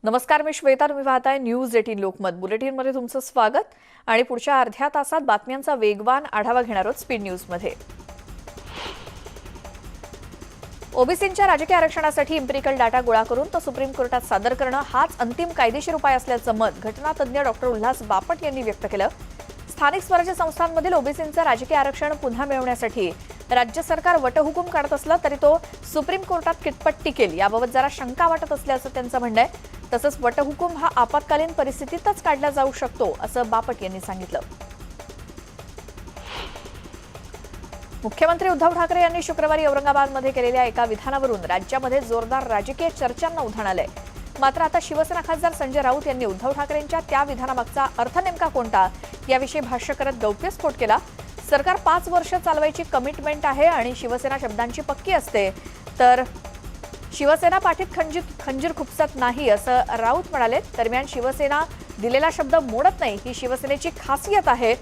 नमस्कार, मी श्वेता. तुम्ही पाहताय न्यूज 18 लोकमत. बुलेटिनमध्ये तुमचं स्वागत. आणि पुढच्या अर्ध्या तासात बातम्यांचा वेगवान आढावा घेणार आहोत स्पीड न्यूजमध्ये. ओबीसींच्या राजकीय आरक्षणासाठी एम्पिरिकल डाटा गोळा करून तो सुप्रीम कोर्टात सादर करणं हाच अंतिम कायदेशीर उपाय असल्याचं मत घटनातज्ञ डॉक्टर उल्हास बापट यांनी व्यक्त केलं. स्थानिक स्वराज्य संस्थांमधील ओबीसींचं राजकीय आरक्षण पुन्हा मिळवण्यासाठी राज्य सरकार वटहुकूम काढत असलं तरी तो सुप्रीम कोर्टात कितपत टिकेल याबाबत जरा शंका वाटत असल्याचं त्यांचं म्हणणं आहे. तसंच वटहुकूम हा आपत्कालीन परिस्थितीतच काढला जाऊ शकतो असं बापट यांनी सांगितलं. मुख्यमंत्री उद्धव ठाकरे यांनी शुक्रवारी औरंगाबादमध्ये केलेल्या एका विधानावरून राज्यामध्ये जोरदार राजकीय चर्चांना उधाण आलंय. मात्र आता शिवसेना खासदार संजय राऊत यांनी उद्धव ठाकरेंच्या त्या विधानामागचा अर्थ नेमका कोणता याविषयी भाष्य करत गौप्यस्फोट केला. सरकार 5 वर्ष चालवायची कमिटमेंट आहे आणि शिवसेना शब्दांची पक्की असते, तर शिवसेना पाठीत खंजीर खुपसत नाही असं राऊत म्हणाले. दरम्यान शिवसेना दिलेला शब्द मोडत नाही ही शिवसेनेची खासियत आहे.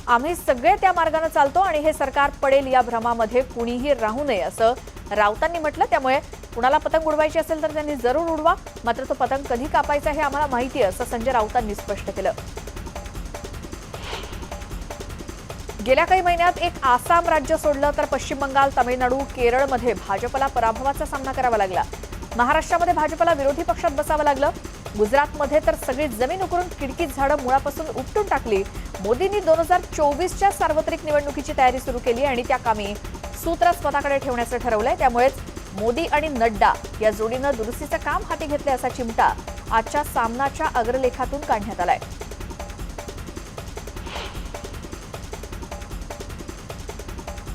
आम्ही सगळे त्या मार्गाने चालतो आणि हे सरकार पडेल या भ्रमामध्ये कुणीही राहू नये असं राऊतांनी म्हटलं. त्यामुळे कुणाला पतंग उडवायची असेल तर त्यांनी जरूर उडवा, मात्र तो पतंग कधी कापायचा हे आम्हाला माहिती आहे असं संजय राऊतांनी स्पष्ट केलं. गेल्या काही महिन्यात एक आसाम राज्य सोडलं तर पश्चिम बंगाल, तामिळनाडू, केरळमध्ये भाजपला पराभवाचा सामना करावा लागला. महाराष्ट्रामध्ये भाजपला विरोधी पक्षात बसावं लागलं. गुजरातमध्ये तर सगळी जमीन उकरून किडकीत झाडं मुळापासून उपटून टाकली. मोदींनी 2024च्या सार्वत्रिक निवडणुकीची तयारी सुरू केली आणि त्या कामी सूत्र स्वतःकडे ठेवण्याचं ठरवलंय. त्यामुळेच मोदी आणि नड्डा या जोडीनं दुरुस्तीचं काम हाती घेतले असा चिमटा आजच्या सामनाच्या अग्रलेखातून काढण्यात आलाय.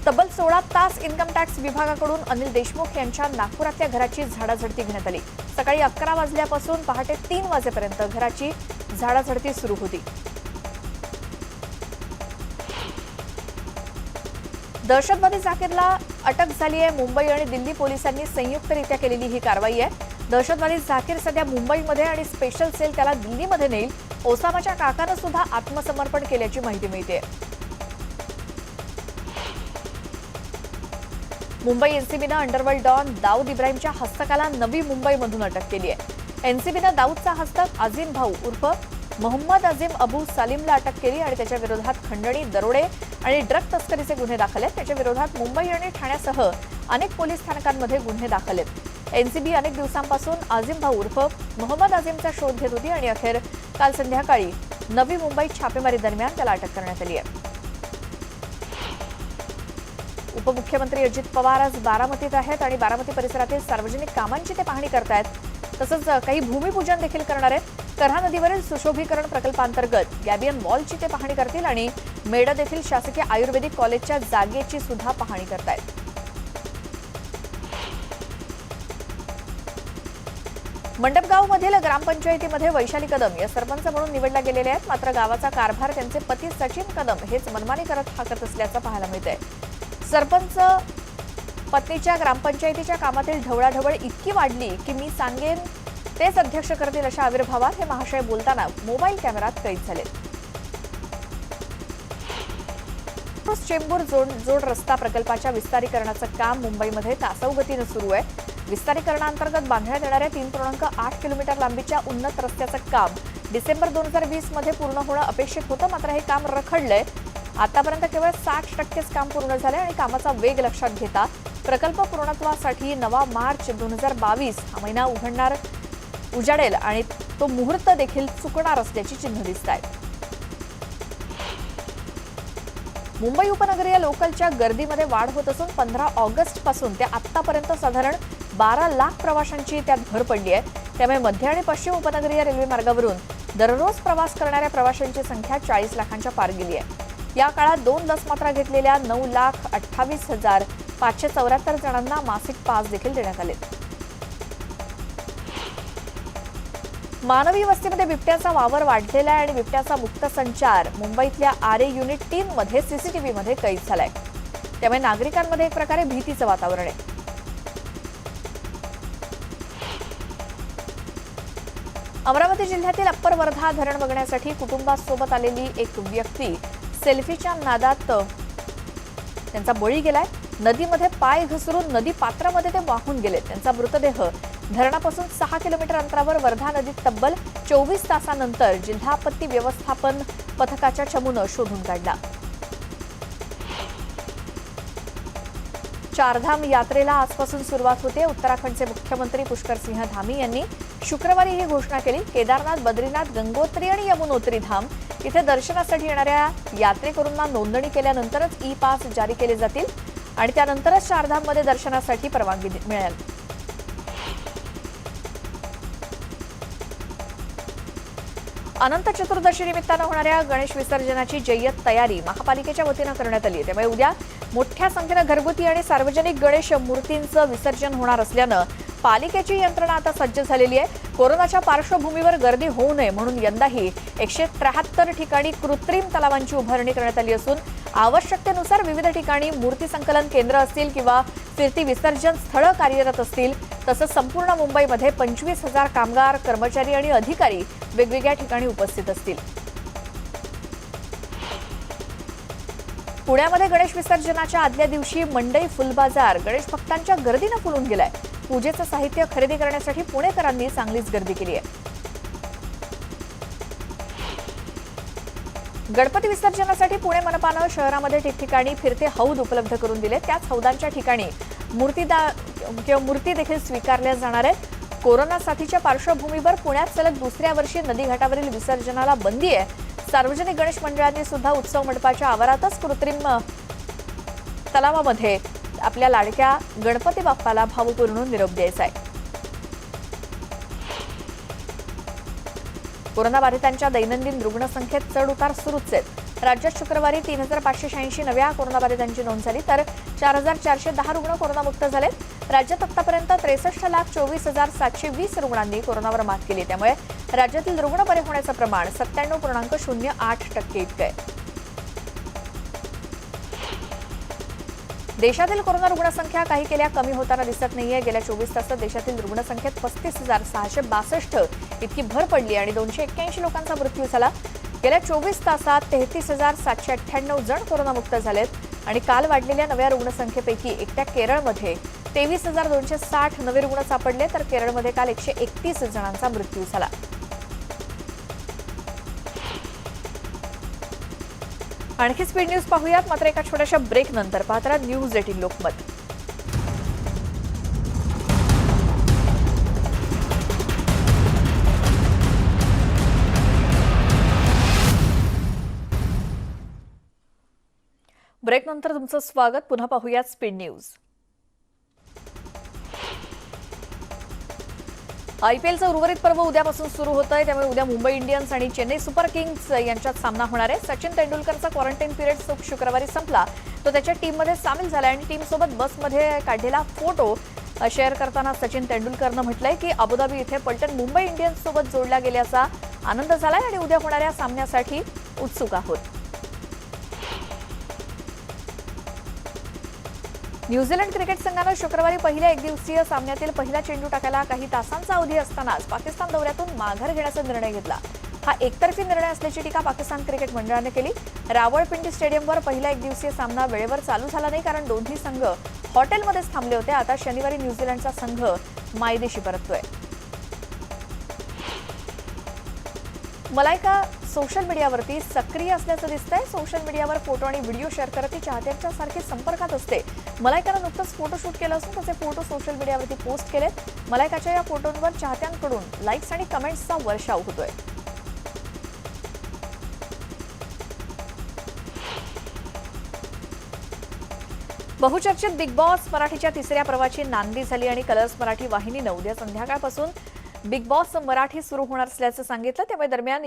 तब्बल 16 तास इन्कम टॅक्स विभागाकडून अनिल देशमुख यांच्या नागपुरातल्या घराची झाडाझडती घेण्यात आली. सकाळी 11 वाजल्यापासून पहाटे 3 वाजेपर्यंत घराची झाडाझडती सुरू होती. दहशतवादी झाकीरला अटक झाली आहे. मुंबई आणि दिल्ली पोलिसांनी संयुक्तरित्या केलेली ही कारवाई आहे. दहशतवादी झाकीर सध्या मुंबईमध्ये आणि स्पेशल सेल त्याला दिल्लीमध्ये नेईल. ओसामाच्या काकानं सुद्धा आत्मसमर्पण केल्याची माहिती मिळते. मुंबई एनसीबीनं अंडरवर्ल्ड डॉन दाऊद इब्राहिमच्या हस्तकाला नवी मुंबईमधून अटक केली आहे. एनसीबीनं दाऊदचा हस्तक अझीम भाऊ उर्फ मोहम्मद अझीम अबू सालीमला अटक केली आणि त्याच्या विरोधात खंडणी, दरोडे आणि ड्रग तस्करीचे गुन्हे दाखल आहेत. त्याच्या विरोधात मुंबई आणि ठाण्यासह अनेक पोलीस स्थानकांमध्ये गुन्हे दाखल आहेत. एनसीबी अनेक दिवसांपासून अझीम भाऊ उर्फ मोहम्मद अझीमचा शोध घेत होती आणि अखेर काल संध्याकाळी नवी मुंबईत छापेमारी दरम्यान त्याला अटक करण्यात आली आहे. उपमुख्यमंत्री अजित पवार आज बारामतीत आहेत आणि बारामती परिसरातील सार्वजनिक कामांची ते पाहणी करतायत. तसंच काही भूमिपूजन देखील करणार आहेत. करहा नदीवरील सुशोभीकरण प्रकल्पांतर्गत गॅबियन वॉलची ते पाहणी करतील आणि मेडद येथील शासकीय आयुर्वेदिक कॉलेजच्या जागेची सुद्धा पाहणी करतायत. मंडपगावमधील ग्रामपंचायतीमध्ये वैशाली कदम या सरपंच म्हणून निवडल्या गेलेल्या आहेत. मात्र गावाचा कारभार त्यांचे पती सचिन कदम हेच मनमानी हाकत असल्याचं पाहायला मिळतंय. सरपंच पत्नीच्या ग्रामपंचायतीच्या कामातील ढवळाढवळ इतकी वाढली की मी सांगेन तेच अध्यक्ष करतील अशा आविर्भावात हे महाशय बोलताना मोबाईल कॅमेरात कैद झाले. चेंबूर जोड रस्ता प्रकल्पाच्या विस्तारीकरणाचं काम मुंबईमध्ये तासव गतीनं सुरू आहे. विस्तारीकरणांतर्गत बांधण्यात येणाऱ्या 3.8 किलोमीटर लांबीच्या उन्नत रस्त्याचं काम डिसेंबर 2020 मध्ये पूर्ण होणं अपेक्षित होतं. मात्र हे काम रखडलंय. आतापर्यंत केवळ 60% काम पूर्ण झाले आणि कामाचा वेग लक्षात घेता प्रकल्प पूर्णत्वासाठी 9 मार्च 2022 हा महिना उजाडेल आणि तो मुहूर्त देखील चुकणार असल्याची चिन्ह दिसत आहेत. मुंबई उपनगरीय लोकलच्या गर्दीमध्ये वाढ होत असून 15 ऑगस्ट पासून ते आतापर्यंत साधारण 12 लाख प्रवाशांची त्यात भर पडली आहे. त्यामुळे मध्य आणि पश्चिम उपनगरीय रेल्वे मार्गावरून दररोज प्रवास करणाऱ्या प्रवाशांची संख्या 40 लाखांच्या पार गेली आहे. या काळात 2 लसमात्रा घेतलेल्या 9,28,574 जणांना मासिक पास देखील देण्यात आले. मानवी वस्तीमध्ये बिबट्याचा वावर वाढलेला आहे आणि बिबट्याचा मुक्त संचार मुंबईतल्या आरे युनिट 3 मध्ये सीसीटीव्हीमध्ये कैद झालाय. त्यामुळे नागरिकांमध्ये एक प्रकारे भीतीचं वातावरण आहे. अमरावती जिल्ह्यातील अप्पर वर्धा धरण बघण्यासाठी कुटुंबासोबत आलेली एक व्यक्ती सेल्फीच्या नादात त्यांचा बळी गेलाय. नदीमध्ये पाय घसरून नदी पात्रामध्ये ते वाहून गेले. त्यांचा मृतदेह धरणापासून 6 किलोमीटर अंतरावर वर्धा नदीत तब्बल 24 तासानंतर जिल्हा आपत्ती व्यवस्थापन पथकाच्या चमूनं शोधून काढला. चारधाम यात्रेला आजपासून सुरुवात होते. उत्तराखंडचे मुख्यमंत्री पुष्कर सिंह धामी यांनी शुक्रवारी ही घोषणा केली. केदारनाथ, बद्रीनाथ, गंगोत्री आणि यमुनोत्री धाम इथे दर्शनासाठी येणाऱ्या यात्रेकरूंना नोंदणी केल्यानंतरच ई पास जारी केले जातील आणि त्यानंतरच चारधाममध्ये दर्शनासाठी परवानगी मिळेल. अनंत चतुर्दशी निमित्तानं होणाऱ्या गणेश विसर्जनाची जय्यत तयारी महापालिकेच्या वतीनं करण्यात आली आहे. त्यामुळे उद्या मोठ्या संख्येनं घरगुती आणि सार्वजनिक गणेश मूर्तींचं विसर्जन होणार असल्यानं पालिकेची यंत्रणा आता सज्ज झालेली आहे. कोरोनाच्या पार्श्वभूमीवर गर्दी होऊ नये म्हणून यंदाही 173 ठिकाणी कृत्रिम तलावांची उभारणी करण्यात आली असून आवश्यकतेनुसार विविध ठिकाणी मूर्ती संकलन केंद्र असतील किंवा फिरती विसर्जन स्थळं कार्यरत असतील. तसंच संपूर्ण मुंबईमध्ये 25,000 कामगार, कर्मचारी आणि अधिकारी वेगवेगळ्या ठिकाणी उपस्थित असतील. पुण्यामध्ये गणेश विसर्जनाच्या आदल्या दिवशी मंडई फुलबाजार गणेश भक्तांच्या गर्दीनं फुलून गेलाय. पूजेचं साहित्य खरेदी करण्यासाठी पुणेकरांनी चांगलीच गर्दी केली आहे. गणपती विसर्जनासाठी पुणे मनपानं शहरामध्ये ठिकठिकाणी फिरते हौद उपलब्ध करून दिले. त्याच हौदांच्या ठिकाणी मूर्ती देखील स्वीकारल्या जाणार आहेत. कोरोना साथीच्या पार्श्वभूमीवर पुण्यात सलग दुसऱ्या वर्षी नदीघाटावरील विसर्जनाला बंदी आहे. सार्वजनिक गणेश मंडळांनी सुद्धा उत्सव मंडपाच्या आवारातच कृत्रिम तलावामध्ये आपल्या लाडक्या गणपती बाप्पाला भावपूर्ण निरोप द्यायचा आहे. कोरोनाबाधितांच्या दैनंदिन रुग्णसंख्येत चढ उतार सुरूच आहेत. राज्यात शुक्रवारी 3,586 नव्या कोरोनाबाधितांची नोंद झाली तर 4,410 रुग्ण कोरोनामुक्त झाले. राज्यात आतापर्यंत 63,24,720 रुग्णांनी कोरोनावर मात केली. त्यामुळे राज्यातील रुग्ण बरे होण्याचं प्रमाण 97.08% इतकं आहे. देशातील कोरोना रुग्णसंख्या काही केल्या कमी होताना दिसत नाहीये. गेल्या 24 तासात देशातील रुग्णसंख्येत 35,662 इतकी भर पडली आणि 281 लोकांचा मृत्यू झाला. गेल्या 24 तासात 33,798 जण कोरोनामुक्त झालेत आणि काल वाढलेल्या नव्या रुग्णसंख्येपैकी एकट्या केरळमध्ये 23,260 नवे रुग्ण सापडले तर केरळमध्ये काल 131 जणांचा मृत्यू झाला. आणखी स्पीड न्यूज पाहूयात मात्र एका छोट्याशा ब्रेक नंतर. पाहत राहा न्यूज 18 लोकमत. ब्रेक नंतर तुमचं स्वागत. पुन्हा पाहूयात स्पीड न्यूज. आयपीएलचं उर्वरित पर्व उद्यापासून सुरू होत आहे. त्यामुळे उद्या मुंबई इंडियन्स आणि चेन्नई सुपर किंग्स यांच्यात सामना होणार आहे. सचिन तेंडुलकरचा क्वारंटाईन पिरियड शुक्रवारी संपला. तो त्याच्या टीममध्ये सामील झाला आणि टीमसोबत बसमध्ये काढलेला फोटो शेअर करताना सचिन तेंडुलकरनं म्हटलंय की अबुधाबी इथे पलटन मुंबई इंडियन्स सोबत जोडला गेल्याचा आनंद झालाय आणि उद्या होणाऱ्या सामन्यासाठी उत्सुक आहोत. न्यूझीलंड क्रिकेट संघानं शुक्रवारी पहिल्या एकदिवसीय सामन्यातील पहिला चेंडू टाकायला काही तासांचा अवधी असतानाच पाकिस्तान दौऱ्यातून माघार घेण्याचा निर्णय घेतला. हा एकतर्फी निर्णय असल्याची टीका पाकिस्तान क्रिकेट मंडळाने केली. रावळपिंडी स्टेडियमवर पहिला एकदिवसीय सामना वेळेवर चालू झाला नाही कारण दोन्ही संघ हॉटेलमध्येच थांबले होते. आता शनिवारी न्यूझीलंडचा संघ मायदेशी परततोय. मलायका सोशल मीडियावरती सक्रिय असल्याचं दिसतंय. सोशल मीडियावर फोटो आणि व्हिडिओ शेअर करत ती चाहत्यांच्या सारखी संपर्कात असते. मलायकानं नुकतंच फोटोशूट केलं असून त्याचे फोटो सोशल मीडियावरती पोस्ट केलेत. मलायकाच्या या फोटोंवर चाहत्यांकडून लाईक्स आणि कमेंट्सचा वर्षाव होतोय. बहुचर्चित बिग बॉस मराठीच्या तिसऱ्या पर्वाची नांदी झाली आणि कलर्स मराठी वाहिनीनं उद्या संध्याकाळपासून बिग बॉस मराठी सुरू होणार असल्याचं सांगितलं. त्यामुळे दरम्यान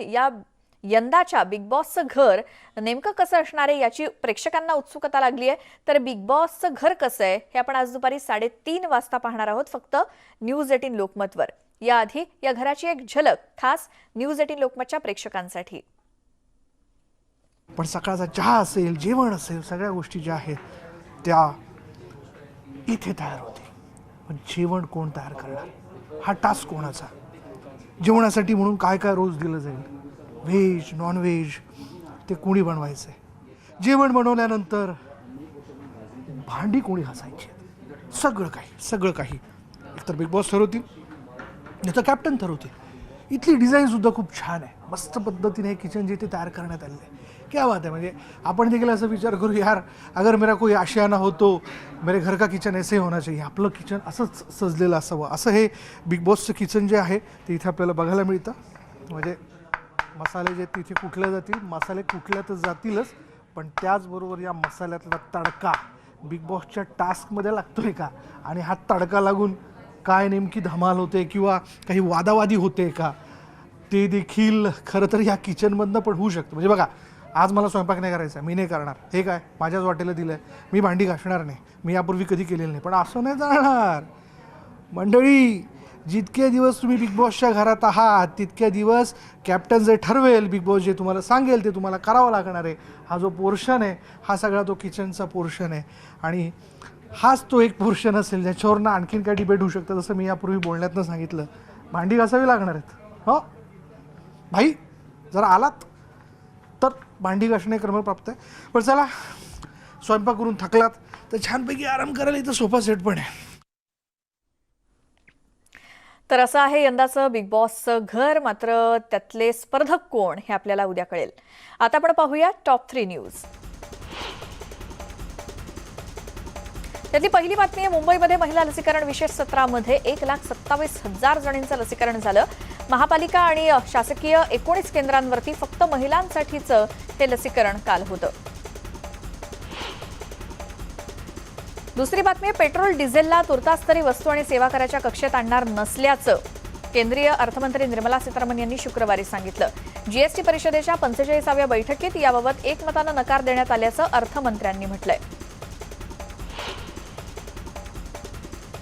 यंदाच्या बिग बॉसचं घर नेमकं कसं असणार आहे याची प्रेक्षकांना उत्सुकता लागली आहे. तर बिग बॉसचं घर कसं आहे हे आपण आज दुपारी 3:30 वाजता पाहणार आहोत फक्त न्यूज 18 लोकमतवर. याआधी या घराची एक झलक खास न्यूज 18 लोकमतच्या प्रेक्षकांसाठी. पण सकाळचा चहा असेल, जेवण असेल, सगळ्या गोष्टी ज्या आहेत त्या इथे तयार होते. पण जेवण कोण तयार करणार हा टास्क कोणाचा? जेवणासाठी म्हणून काय काय रोज दिलं जाईल, व्हेज नॉन व्हेज ते कोणी बनवायचं आहे? जेवण बनवल्यानंतर भांडी कोणी घासायची? सगळं काही एकतर बिग बॉस ठरवतील याचं कॅप्टन ठरवतील। इथली डिझाईनसुद्धा खूप छान आहे, मस्त पद्धतीने हे किचन जे ते तयार करण्यात आलेलं आहे। क्या बात आहे, म्हणजे आपण देखील असं विचार करू यार अगर मेरा कोई आशियाना हो तो मेरे घर का किचन ऐसे होना चाहिए, आपलं किचन असंच सजलेलं असावं, असं हे बिग बॉसचं किचन जे आहे ते इथे आपल्याला बघायला मिळतं। म्हणजे मसाले जे तिथे कुटले जातील, मसाले कुटल्यातच जातीलच, पण त्याचबरोबर या मसाल्यातला तडका बिग बॉसच्या टास्कमध्ये लागतोय का, आणि हा तडका लागून काय नेमकी धमाल होते किंवा काही वादावादी होते का, ते देखील खरं तर या किचनमधनं पण होऊ शकतं। म्हणजे बघा, आज मला स्वयंपाक नाही करायचा, मी नाही करणार, हे काय माझ्याच वाटेला दिलं आहे, मी भांडी घासणार नाही, मी यापूर्वी कधी केलेलं नाही, पण असं नाही जाणार मंडळी। जितके दिवस तुम्ही बिग बॉसच्या घरात आहात तितके दिवस कॅप्टन जे ठरवेल, बिग बॉस जे तुम्हाला सांगेल ते तुम्हाला करावं लागणार आहे। हा जो पोर्शन आहे हा सगळा तो किचनचा पोर्शन आहे, आणि हाच तो एक पोर्शन असेल ज्याच्यावरनं आणखीन काय डिबेट होऊ शकतं। जसं मी यापूर्वी बोलण्यातनं सांगितलं, भांडी घासावी लागणार आहेत हो भाई, जर आलात तर भांडी घासणे क्रमप्राप्त आहे। पण चला, स्वयंपाक करून थकलात तर छानपैकी आराम करायला इथं सोफा सेट पण आहे। तर असं आहे यंदाचं बिग बॉसचं घर, मात्र त्यातले स्पर्धक कोण हे आपल्याला उद्या कळेल। आता आपण पाहूया टॉप 3 न्यूज। त्यातली पहिली बातमी आहे, मुंबईमध्ये महिला लसीकरण विशेष सत्रामध्ये 1,27,000 जणींचं लसीकरण झालं। महापालिका आणि शासकीय 19 केंद्रांवरती फक्त महिलांसाठीचं हे लसीकरण काल होतं। दुसरी बातमी आहे, पेट्रोल डिझेलला तुर्तास तरी वस्तू आणि सेवा कराच्या कक्षेत आणणार नसल्याचं केंद्रीय अर्थमंत्री निर्मला सीतारामन यांनी शुक्रवारी सांगितलं। जीएसटी परिषदेच्या 45व्या बैठकीत याबाबत एकमतानं नकार देण्यात आल्याचं अर्थमंत्र्यांनी म्हटलंय।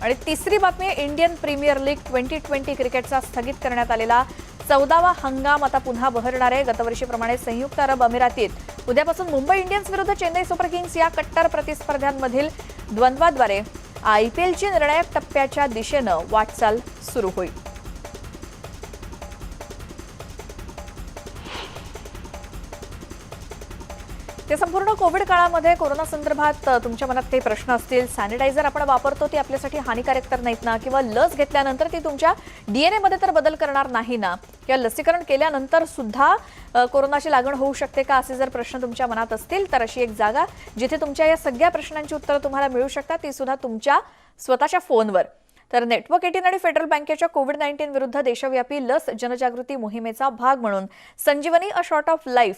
आणि तिसरी बातमी, इंडियन प्रीमियर लीग 2020 क्रिकेटचा स्थगित करण्यात आलेला 14वा हंगाम आता पुन्हा बहरणार आहे। गतवर्षीप्रमाणे संयुक्त अरब अमिरातीत उद्यापासून मुंबई इंडियन्स विरुद्ध चेन्नई सुपर किंग्स या कट्टर प्रतिस्पर्ध्यांमधील द्वंद्वाद्वारे आयपीएलची निर्णायक टप्प्याच्या दिशेनं वाटचाल सुरू होईल। ते संपूर्ण कोविड काळामध्ये कोरोना संदर्भात तुमच्या मनात काही प्रश्न असतील, सॅनिटायझर आपण वापरतो ते आपल्यासाठी हानिकारक तर नाहीत ना, किंवा लस घेतल्यानंतर ती तुमच्या डीएनए मध्ये तर बदल करणार नाही ना, किंवा लसीकरण केल्यानंतर सुद्धा कोरोनाची लागण होऊ शकते का, असे जर प्रश्न तुमच्या मनात असतील तर अशी एक जागा जिथे तुमच्या या सगळ्या प्रश्नांची उत्तरं तुम्हाला मिळू शकतात, ती सुद्धा तुमच्या स्वतःच्या फोनवर। तर नेटवर्क 18 आणि फेडरल बँकेच्या कोविड-19 विरुद्ध देशव्यापी लस जनजागृती मोहिमेचा भाग म्हणून संजीवनी अ शॉर्ट ऑफ लाईफ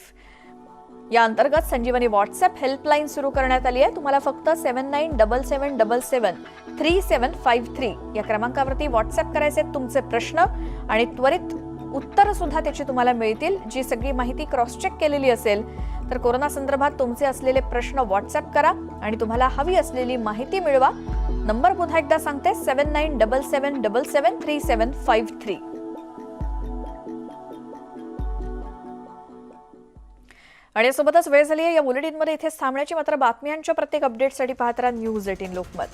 या अंतर्गत संजीवनी व्हॉट्सअप हेल्पलाईन सुरू करण्यात आली आहे। तुम्हाला फक्त 7977773753 या क्रमांकावरती व्हॉट्सअप करायचे तुमचे प्रश्न, आणि त्वरित उत्तर सुद्धा त्याची तुम्हाला मिळतील, जी सगळी माहिती क्रॉस चेक केलेली असेल। तर कोरोना संदर्भात तुमचे असलेले प्रश्न व्हॉट्सअप करा आणि तुम्हाला हवी असलेली माहिती मिळवा। नंबर पुन्हा एकदा सांगते, 7977773753। आणि यासोबतच वेळ झाली आहे या बुलेटिनमध्ये इथेच थांबण्याची, मात्र बातम्यांच्या प्रत्येक अपडेटसाठी पाहत राहा न्यूज 18 लोकमत।